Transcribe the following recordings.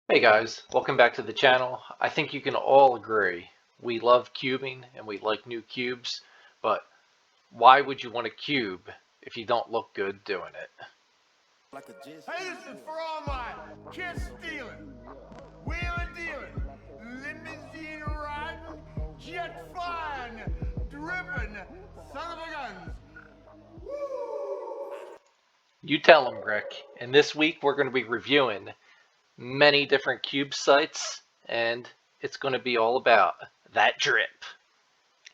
Hey guys, welcome back to the channel. I think you can all agree we love cubing and we like new cubes, but why would you want a cube if you don't look good doing it? Hey, this is for all my kids stealing, wheeling dealing, limousine riding, jet flying, dripping, son of a guns. You tell them, Rick. And this week we're going to be reviewing many different cube sites, and it's going to be all about that drip.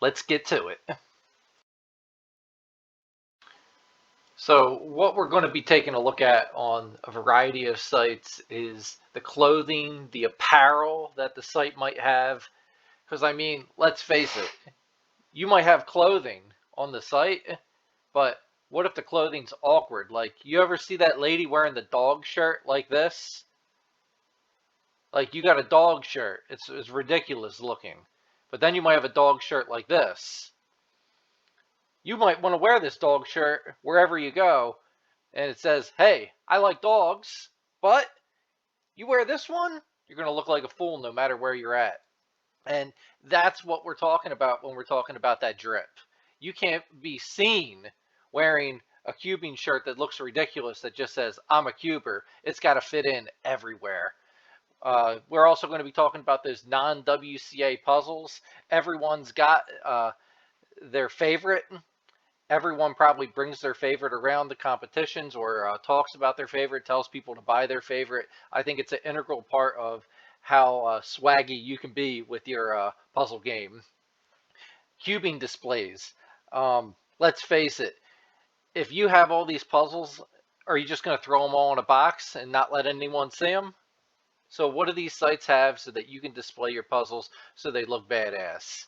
Let's get to it. So what we're going to be taking a look at on a variety of sites is the clothing, the apparel that the site might have. Because, I mean, let's face it, you might have clothing on the site, but what if the clothing's awkward? Like, you ever see that lady wearing the dog shirt like this? Like, you got a dog shirt. It's ridiculous looking. But then you might have a dog shirt like this. You might want to wear this dog shirt wherever you go, and it says, hey, I like dogs, but you wear this one, you're going to look like a fool no matter where you're at. And that's what we're talking about when we're talking about that drip. You can't be seen wearing a cubing shirt that looks ridiculous that just says, I'm a cuber. It's got to fit in everywhere. We're also going to be talking about those non-WCA puzzles. Everyone's got their favorite. Everyone probably brings their favorite around the competitions or talks about their favorite, tells people to buy their favorite. I think it's an integral part of how swaggy you can be with your puzzle game. Cubing displays. Let's face it, if you have all these puzzles, are you just going to throw them all in a box and not let anyone see them? So what do these sites have so that you can display your puzzles so they look badass?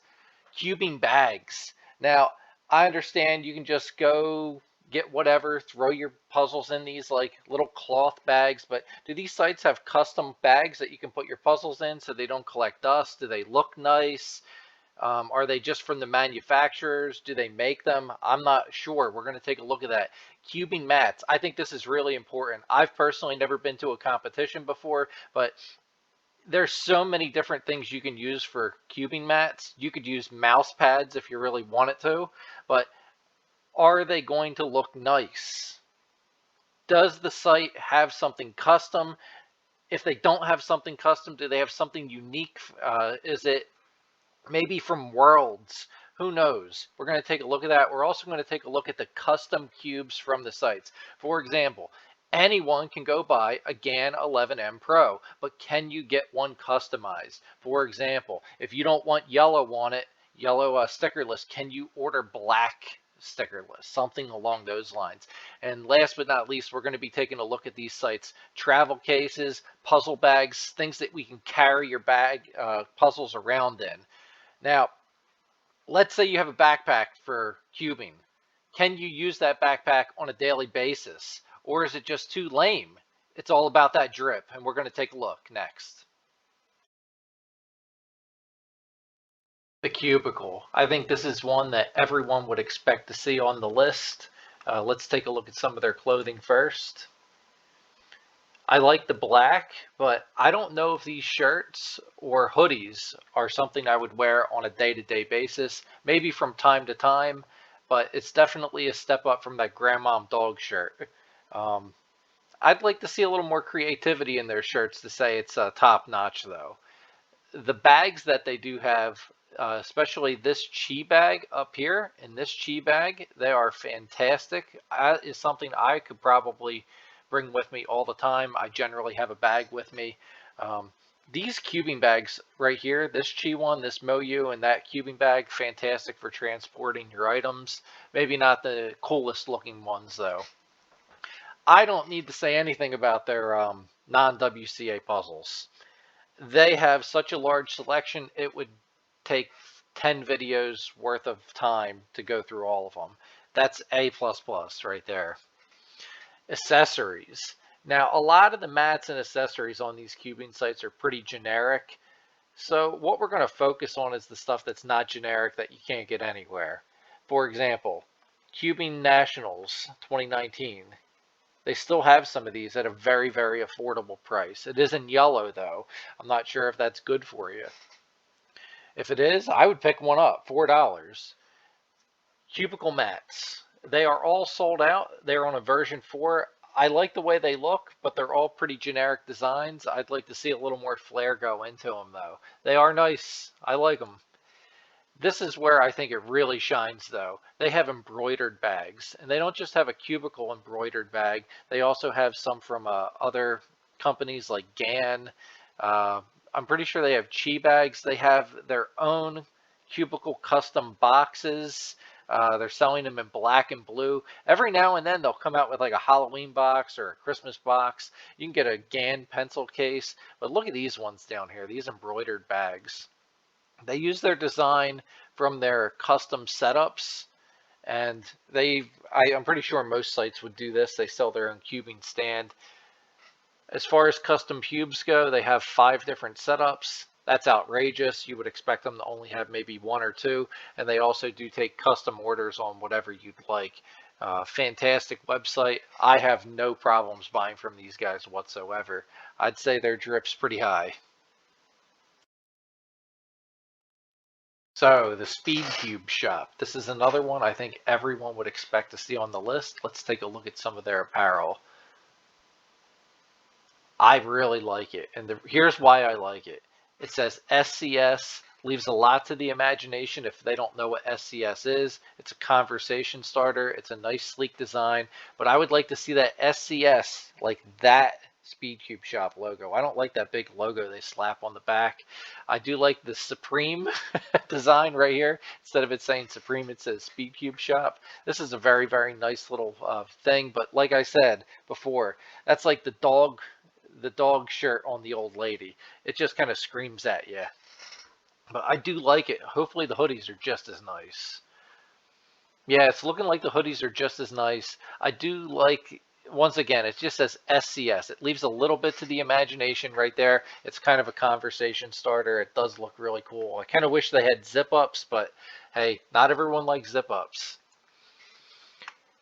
Cubing bags. Now, I understand you can just go get whatever, throw your puzzles in these like little cloth bags, but do these sites have custom bags that you can put your puzzles in so they don't collect dust? Do they look nice? Are they just from the manufacturers? Do they make them? I'm not sure. We're going to take a look at that. Cubing mats. I think this is really important. I've personally never been to a competition before, but there's so many different things you can use for cubing mats. You could use mouse pads if you really wanted to, but are they going to look nice? Does the site have something custom? If they don't have something custom, do they have something unique? Is it maybe from Worlds? Who knows? We're going to take a look at that. We're also going to take a look at the custom cubes from the sites. For example, anyone can go buy a GAN 11M Pro, but can you get one customized? For example, if you don't want yellow on it, yellow stickerless, can you order black stickerless? Something along those lines. And last but not least, we're going to be taking a look at these sites: travel cases, puzzle bags, things that we can carry your bag puzzles around in. Now, let's say you have a backpack for cubing. Can you use that backpack on a daily basis? Or is it just too lame? It's all about that drip, and we're going to take a look next. The cubicle. I think this is one that everyone would expect to see on the list. Let's take a look at some of their clothing first. I like the black, but I don't know if these shirts or hoodies are something I would wear on a day-to-day basis, maybe from time to time, but it's definitely a step up from that grandmom dog shirt. Um, I'd like to see a little more creativity in their shirts to say it's top notch though. The bags that they do have, especially this chi bag up here and this chi bag, they are fantastic. That is something I could probably bring with me all the time. I generally have a bag with me. These cubing bags right here, this chi one, this Moyu, and that cubing bag, fantastic for transporting your items. Maybe not the coolest looking ones though. I don't need to say anything about their non-WCA puzzles. They have such a large selection, it would take 10 videos worth of time to go through all of them. That's A++ right there. Accessories. Now, a lot of the mats and accessories on these cubing sites are pretty generic. So what we're going to focus on is the stuff that's not generic that you can't get anywhere. For example, Cubing Nationals 2019. They still have some of these at a very, very affordable price. It is in yellow though. I'm not sure if that's good for you. If it is, I would pick one up, $4. Cubicle mats. They are all sold out. They're on a version 4. I like the way they look, but they're all pretty generic designs. I'd like to see a little more flair go into them though. They are nice. I like them. This is where I think it really shines though. They have embroidered bags, and they don't just have a cubicle embroidered bag. They also have some from other companies like GAN. I'm pretty sure they have Chi bags. They have their own cubicle custom boxes. They're selling them in black and blue. Every now and then they'll come out with like a Halloween box or a Christmas box. You can get a GAN pencil case, but look at these ones down here, these embroidered bags. They use their design from their custom setups, and I'm pretty sure most sites would do this. They sell their own cubing stand. As far as custom cubes go, they have 5 different setups. That's outrageous. You would expect them to only have maybe 1 or 2, and they also do take custom orders on whatever you'd like. Fantastic website. I have no problems buying from these guys whatsoever. I'd say their drip's pretty high. So the SpeedCubeShop. This is another one I think everyone would expect to see on the list. Let's take a look at some of their apparel. I really like it, and here's why I like it. It says SCS, leaves a lot to the imagination if they don't know what SCS is. It's a conversation starter. It's a nice sleek design, but I would like to see that SCS, like that SpeedCubeShop logo. I don't like that big logo they slap on the back. I do like the Supreme design right here. Instead of it saying Supreme, it says SpeedCubeShop. This is a very, very nice little thing, but like I said before, that's like the dog shirt on the old lady. It just kind of screams at you. But I do like it. Hopefully the hoodies are just as nice. Yeah, it's looking like the hoodies are just as nice. I do like, once again, it just says SCS. It leaves a little bit to the imagination right there. It's kind of a conversation starter. It does look really cool. I kind of wish they had zip-ups, but hey, not everyone likes zip-ups.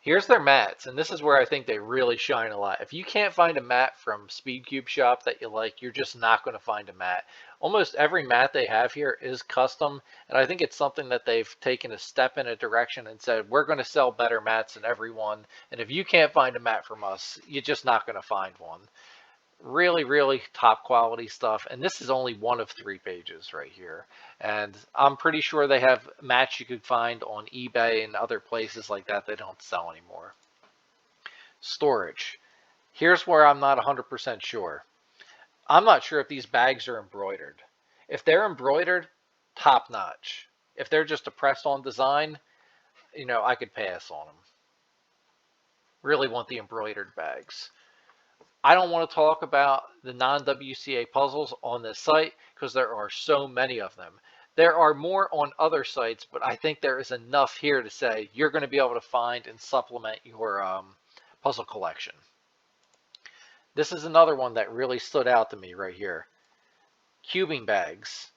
Here's their mats, and this is where I think they really shine a lot. If you can't find a mat from SpeedCubeShop that you like, you're just not going to find a mat. Almost every mat they have here is custom, and I think it's something that they've taken a step in a direction and said, we're going to sell better mats than everyone, and if you can't find a mat from us, you're just not going to find one. Really, really top quality stuff, and this is only one of 3 pages right here, and I'm pretty sure they have mats you could find on eBay and other places like that they don't sell anymore. Storage. Here's where I'm not 100% sure. I'm not sure if these bags are embroidered. If they're embroidered, top notch. If they're just a press on design, you know, I could pass on them. Really want the embroidered bags. I don't want to talk about the non-WCA puzzles on this site because there are so many of them. There are more on other sites, but I think there is enough here to say you're going to be able to find and supplement your puzzle collection. This is another one that really stood out to me right here. Cubing bags.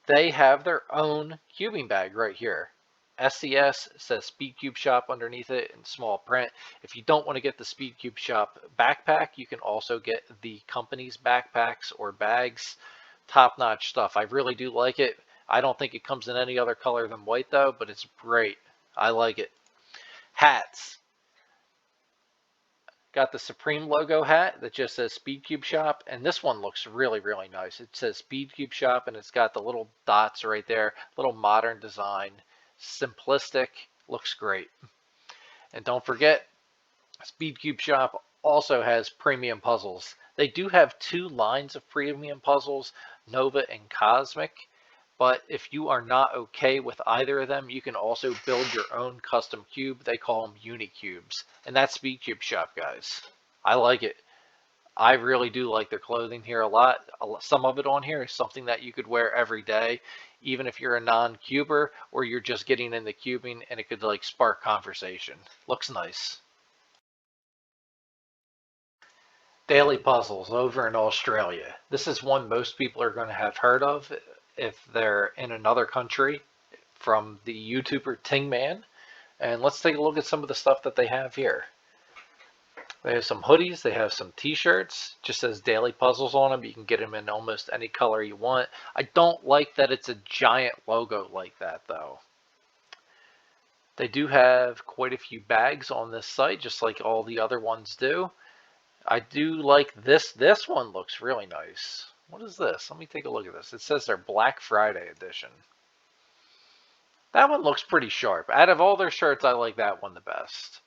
They have their own cubing bag right here. SCS says SpeedCubeShop underneath it in small print. If you don't want to get the SpeedCubeShop backpack, you can also get the company's backpacks or bags. Top-notch stuff. I really do like it. I don't think it comes in any other color than white though, but it's great. I like it. Hats. Got the Supreme logo hat that just says SpeedCubeShop, and this one looks really, really nice. It says SpeedCubeShop, and it's got the little dots right there. Little modern design. Simplistic, looks great. And don't forget, SpeedCubeShop also has premium puzzles. They do have 2 lines of premium puzzles, Nova and Cosmic, but if you are not okay with either of them, you can also build your own custom cube. They call them Unicubes, and that's SpeedCubeShop, guys. I like it. I really do like their clothing here a lot. Some of it on here is something that you could wear every day, even if you're a non-cuber or you're just getting into cubing, and it could like spark conversation. Looks nice. DailyPuzzles over in Australia. This is one most people are going to have heard of if they're in another country, from the YouTuber Tingman. And let's take a look at some of the stuff that they have here. They have some hoodies, they have some t-shirts, just says Daily Puzzles on them. You can get them in almost any color you want. I don't like that it's a giant logo like that though. They do have quite a few bags on this site, just like all the other ones do. I do like this. This one looks really nice. What is this? Let me take a look at this. It says their Black Friday edition. That one looks pretty sharp. Out of all their shirts, I like that one the best.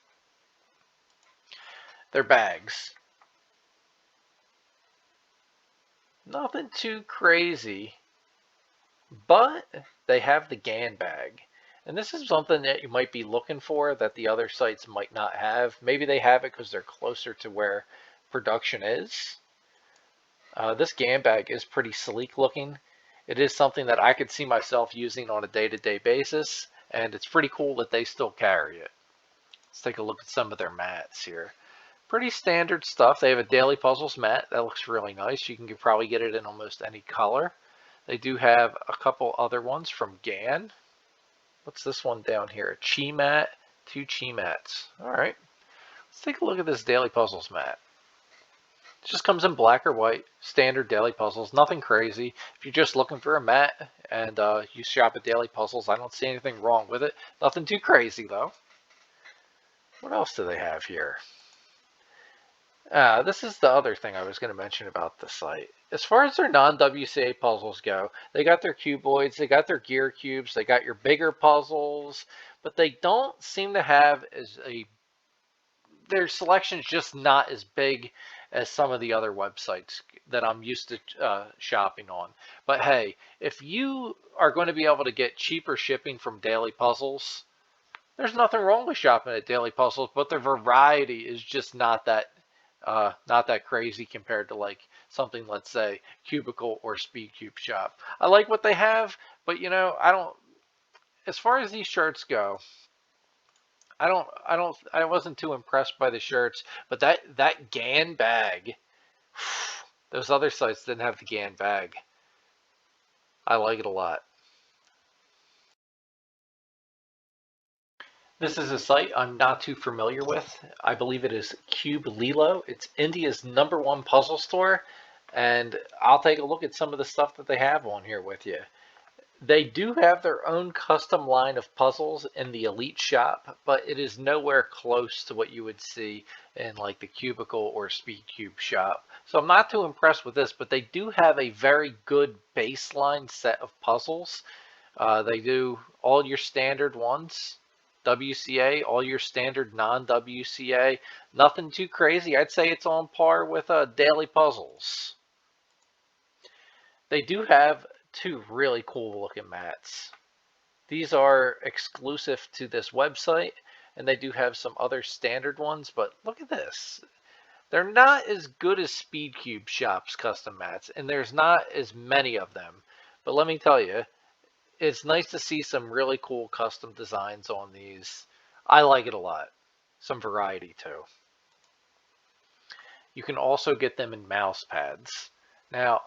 Their bags. Nothing too crazy, but they have the GAN bag. And this is something that you might be looking for that the other sites might not have. Maybe they have it because they're closer to where production is. This GAN bag is pretty sleek looking. It is something that I could see myself using on a day-to-day basis, and it's pretty cool that they still carry it. Let's take a look at some of their mats here. Pretty standard stuff. They have a Daily Puzzles mat. That looks really nice. You can probably get it in almost any color. They do have a couple other ones from GAN. What's this one down here? A Chi mat, 2 Chi mats. All right. Let's take a look at this Daily Puzzles mat. It just comes in black or white, standard Daily Puzzles, nothing crazy. If you're just looking for a mat and you shop at Daily Puzzles, I don't see anything wrong with it. Nothing too crazy though. What else do they have here? This is the other thing I was going to mention about the site. As far as their non-WCA puzzles go, they got their cuboids, they got their gear cubes, they got your bigger puzzles, but they don't seem to have their selection's just not as big as some of the other websites that I'm used to shopping on. But hey, if you are going to be able to get cheaper shipping from Daily Puzzles, there's nothing wrong with shopping at Daily Puzzles, but the variety is just not that crazy compared to like something, let's say, Cubicle or SpeedCubeShop. I like what they have, but you know, as far as these shirts go, I wasn't too impressed by the shirts, but that GAN bag, those other sites didn't have the GAN bag. I like it a lot. This is a site I'm not too familiar with. I believe it is Cubelelo. It's India's #1 puzzle store, and I'll take a look at some of the stuff that they have on here with you. They do have their own custom line of puzzles in the Elite shop, but it is nowhere close to what you would see in like the Cubicle or SpeedCubeShop. So I'm not too impressed with this, but they do have a very good baseline set of puzzles. They do all your standard ones, WCA, all your standard non-WCA. Nothing too crazy. I'd say it's on par with Daily Puzzles. They do have 2 really cool looking mats. These are exclusive to this website, and they do have some other standard ones, but look at this. They're not as good as SpeedCubeShop's custom mats, and there's not as many of them. But let me tell you, it's nice to see some really cool custom designs on these. I like it a lot. Some variety too. You can also get them in mouse pads. Now,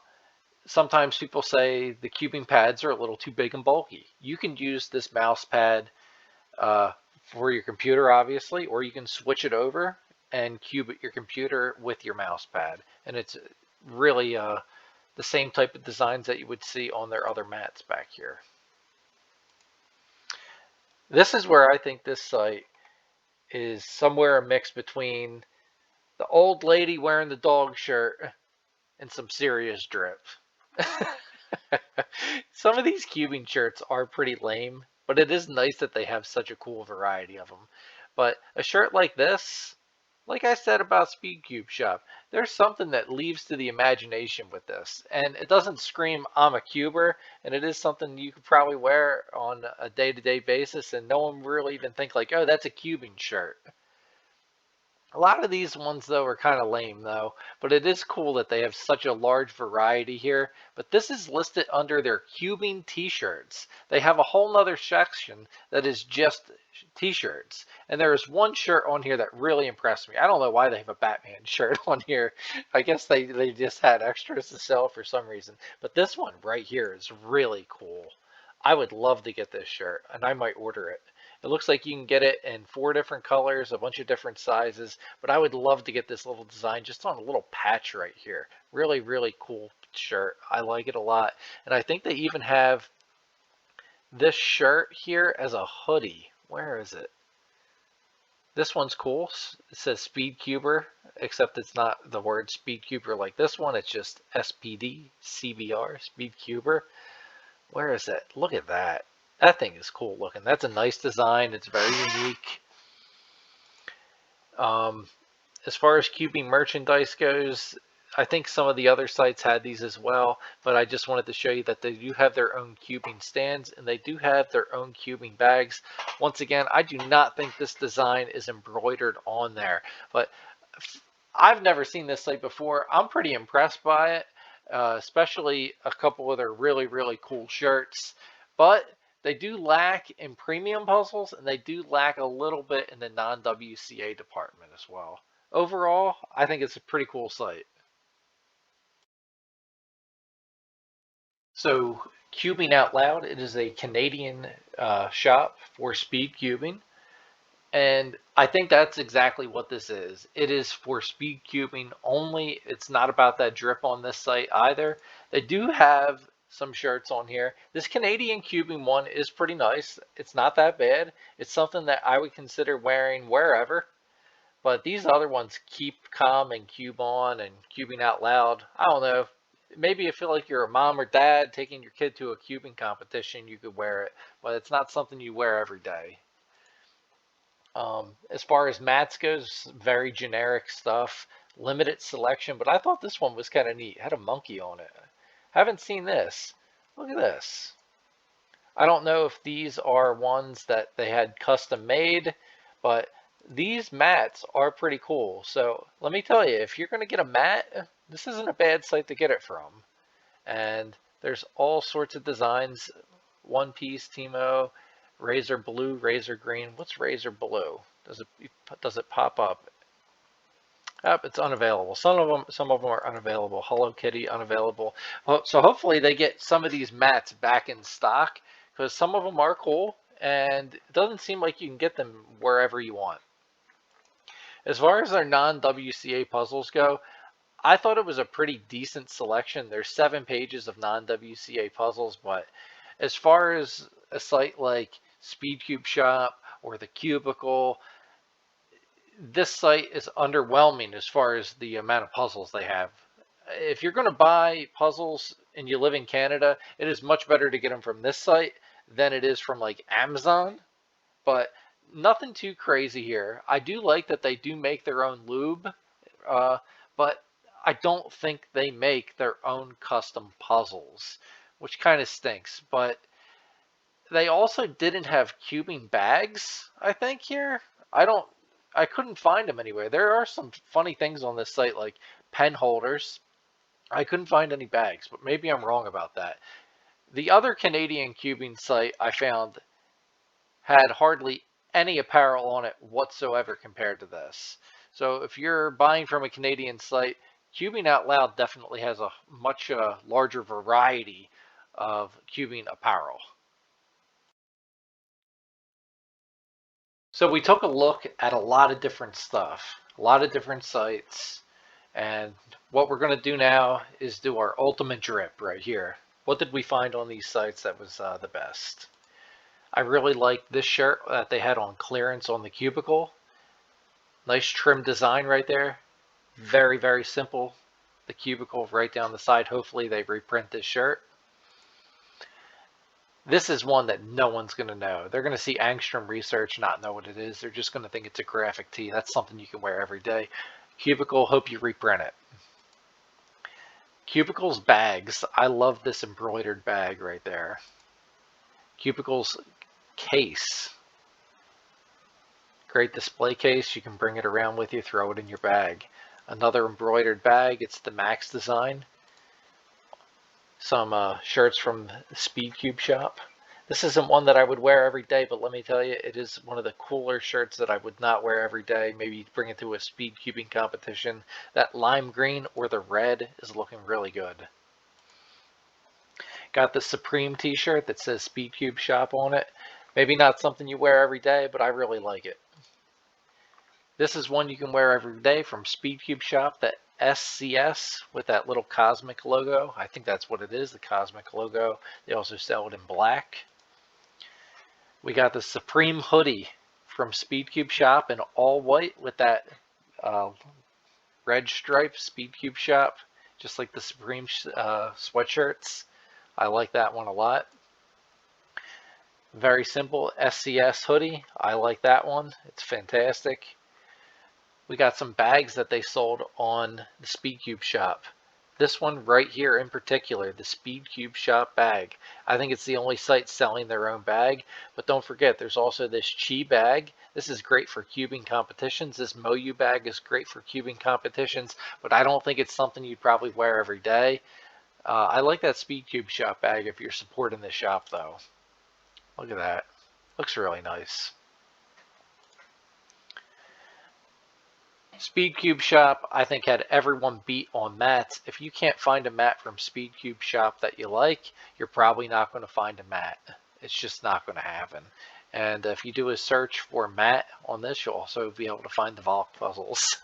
sometimes people say the cubing pads are a little too big and bulky. You can use this mouse pad for your computer, obviously, or you can switch it over and cube at your computer with your mouse pad. And it's really the same type of designs that you would see on their other mats back here. This is where I think this site is somewhere a mix between the old lady wearing the dog shirt and some serious drip. Some of these cubing shirts are pretty lame, but it is nice that they have such a cool variety of them. But a shirt like this, like I said about SpeedCubeShop, there's something that leaves to the imagination with this. And it doesn't scream, I'm a cuber, and it is something you could probably wear on a day-to-day basis, and no one really even think like, oh, that's a cubing shirt. A lot of these ones, though, are kind of lame, though, but it is cool that they have such a large variety here. But this is listed under their cubing t-shirts. They have a whole nother section that is just t-shirts. And there is one shirt on here that really impressed me. I don't know why they have a Batman shirt on here. I guess they just had extras to sell for some reason. But this one right here is really cool. I would love to get this shirt, and I might order it. It looks like you can get it in 4 different colors, a bunch of different sizes, but I would love to get this little design just on a little patch right here. Really, really cool shirt. I like it a lot. And I think they even have this shirt here as a hoodie. Where is it? This one's cool. It says SpeedCuber, except it's not the word SpeedCuber like this one. It's just SPD, CBR, SpeedCuber. Where is it? Look at that. That thing is cool looking. That's a nice design. It's very unique. As far as cubing merchandise goes, I think some of the other sites had these as well, but I just wanted to show you that they do have their own cubing stands and they do have their own cubing bags. Once again, I do not think this design is embroidered on there, but I've never seen this site before. I'm pretty impressed by it, especially a couple of their really, really cool shirts, but they do lack in premium puzzles and they do lack a little bit in the non-WCA department as well. Overall, I think it's a pretty cool site. So, Cubing Out Loud, it is a Canadian shop for speed cubing, and I think that's exactly what this is. It is for speed cubing only. It's not about that drip on this site either. They do have some shirts on here. This Canadian cubing one is pretty nice. It's not that bad. It's something that I would consider wearing wherever. But these other ones, Keep Calm and Cube On and Cubing Out Loud, I don't know. Maybe you feel like you're a mom or dad taking your kid to a cubing competition, you could wear it, but it's not something you wear every day. As far as mats goes, very generic stuff, limited selection, but I thought this one was kind of neat. It had a monkey on it. Haven't seen this. Look at this. I don't know if these are ones that they had custom made, but these mats are pretty cool. So let me tell you, if you're going to get a mat, this isn't a bad site to get it from. And there's all sorts of designs. One Piece, Timo, Razor Blue, Razor Green. What's Razor Blue? Does it pop up? Oh, it's unavailable. Some of them are unavailable. Hello Kitty unavailable. So hopefully they get some of these mats back in stock because some of them are cool and it doesn't seem like you can get them wherever you want. As far as their non-WCA puzzles go, I thought it was a pretty decent selection. There's 7 pages of non-WCA puzzles, but as far as a site like SpeedCubeShop or TheCubicle, this site is underwhelming as far as the amount of puzzles they have. If you're going to buy puzzles and you live in Canada, it is much better to get them from this site than it is from like Amazon, but nothing too crazy here. I do like that they do make their own lube, but I don't think they make their own custom puzzles, which kind of stinks. But they also didn't have cubing bags, I think, here. I couldn't find them anywhere. There are some funny things on this site like pen holders. I couldn't find any bags, but maybe I'm wrong about that. The other Canadian cubing site I found had hardly any apparel on it whatsoever compared to this. So if you're buying from a Canadian site, Cubing Out Loud definitely has a much larger variety of cubing apparel. So we took a look at a lot of different stuff, a lot of different sites, and what we're going to do now is do our ultimate drip right here. What did we find on these sites that was the best? I really liked this shirt that they had on clearance on TheCubicle. Nice trim design right there. Very, very simple. TheCubicle right down the side. Hopefully they reprint this shirt. This is one that no one's going to know. They're going to see Angstrom Research, not know what it is. They're just going to think it's a graphic tee. That's something you can wear every day. Cubicle, hope you reprint it. Cubicle's bags. I love this embroidered bag right there. Cubicle's case. Great display case. You can bring it around with you, throw it in your bag. Another embroidered bag. It's the Max design. Some shirts from SpeedCubeShop. This isn't one that I would wear every day, but let me tell you, it is one of the cooler shirts that I would not wear every day. Maybe bring it to a speed cubing competition. That lime green or the red is looking really good. Got the Supreme t-shirt that says SpeedCubeShop on it. Maybe not something you wear every day, but I really like it. This is one you can wear every day from SpeedCubeShop, the SCS with that little cosmic logo. I think that's what it is, the cosmic logo. They also sell it in black. We got the Supreme hoodie from SpeedCubeShop in all white with that red stripe, SpeedCubeShop, just like the Supreme sweatshirts. I like that one a lot. Very simple SCS hoodie. I like that one. It's fantastic. We got some bags that they sold on the SpeedCubeShop. This one right here in particular, the SpeedCubeShop bag. I think it's the only site selling their own bag. But don't forget, there's also this Chi bag. This is great for cubing competitions. This Moyu bag is great for cubing competitions, but I don't think it's something you'd probably wear every day. I like that SpeedCubeShop bag if you're supporting the shop, though. Look at that. Looks really nice. SpeedCubeShop, I think, had everyone beat on mats. If you can't find a mat from SpeedCubeShop that you like, you're probably not going to find a mat. It's just not going to happen. And if you do a search for mat on this, you'll also be able to find the DailyPuzzles.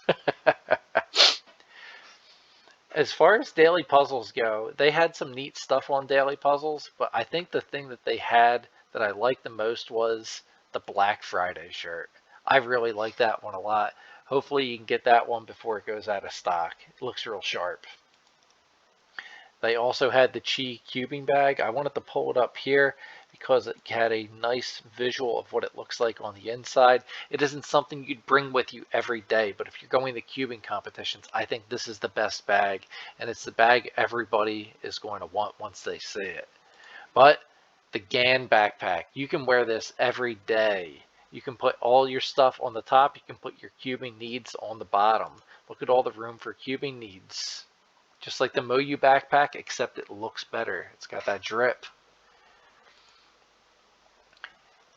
As far as DailyPuzzles go, they had some neat stuff on DailyPuzzles, but I think the thing that they had that I liked the most was the Black Friday shirt. I really like that one a lot. Hopefully you can get that one before it goes out of stock. It looks real sharp. They also had the Chi cubing bag. I wanted to pull it up here because it had a nice visual of what it looks like on the inside. It isn't something you'd bring with you every day, but if you're going to cubing competitions, I think this is the best bag, and it's the bag everybody is going to want once they see it. But the GAN backpack, you can wear this every day. You can put all your stuff on the top. You can put your cubing needs on the bottom. Look at all the room for cubing needs. Just like the Moyu backpack, except it looks better. It's got that drip.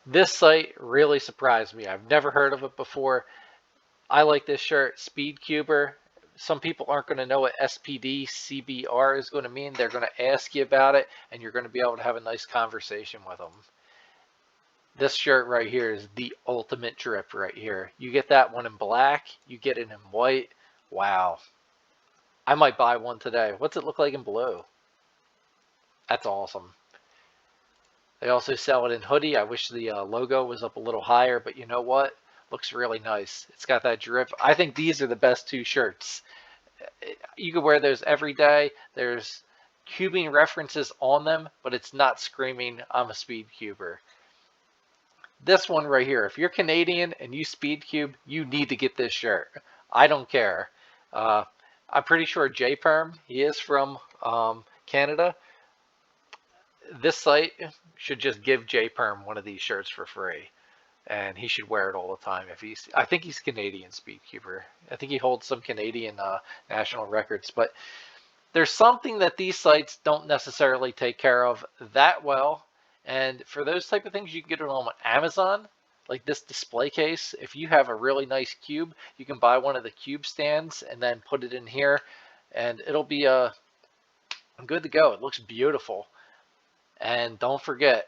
This site really surprised me. I've never heard of it before. I like this shirt, SpeedCuber. Some people aren't going to know what SPD CBR is going to mean. They're going to ask you about it, and you're going to be able to have a nice conversation with them. This shirt right here is the ultimate drip right here. You get that one in black, you get it in white. Wow. I might buy one today. What's it look like in blue? That's awesome. They also sell it in hoodie. I wish the logo was up a little higher, but you know what? Looks really nice. It's got that drip. I think these are the best two shirts. You could wear those every day. There's cubing references on them, but it's not screaming, I'm a speed cuber. This one right here, if you're Canadian and you speed cube, you need to get this shirt. I don't care. I'm pretty sure J-Perm, he is from Canada. This site should just give J-Perm one of these shirts for free, and he should wear it all the time. I think he's Canadian speedcuber. I think he holds some Canadian national records, but there's something that these sites don't necessarily take care of that well. And for those type of things, you can get it on Amazon, like this display case. If you have a really nice cube, you can buy one of the cube stands and then put it in here, and it'll be good to go. It looks beautiful. And don't forget,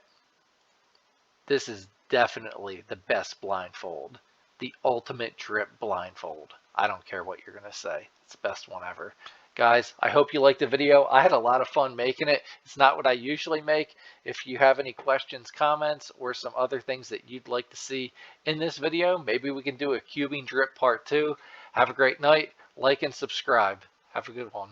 this is definitely the best blindfold. The ultimate drip blindfold. I don't care what you're going to say. It's the best one ever. Guys, I hope you liked the video. I had a lot of fun making it. It's not what I usually make. If you have any questions, comments, or some other things that you'd like to see in this video, maybe we can do a cubing drip part 2. Have a great night. Like and subscribe. Have a good one.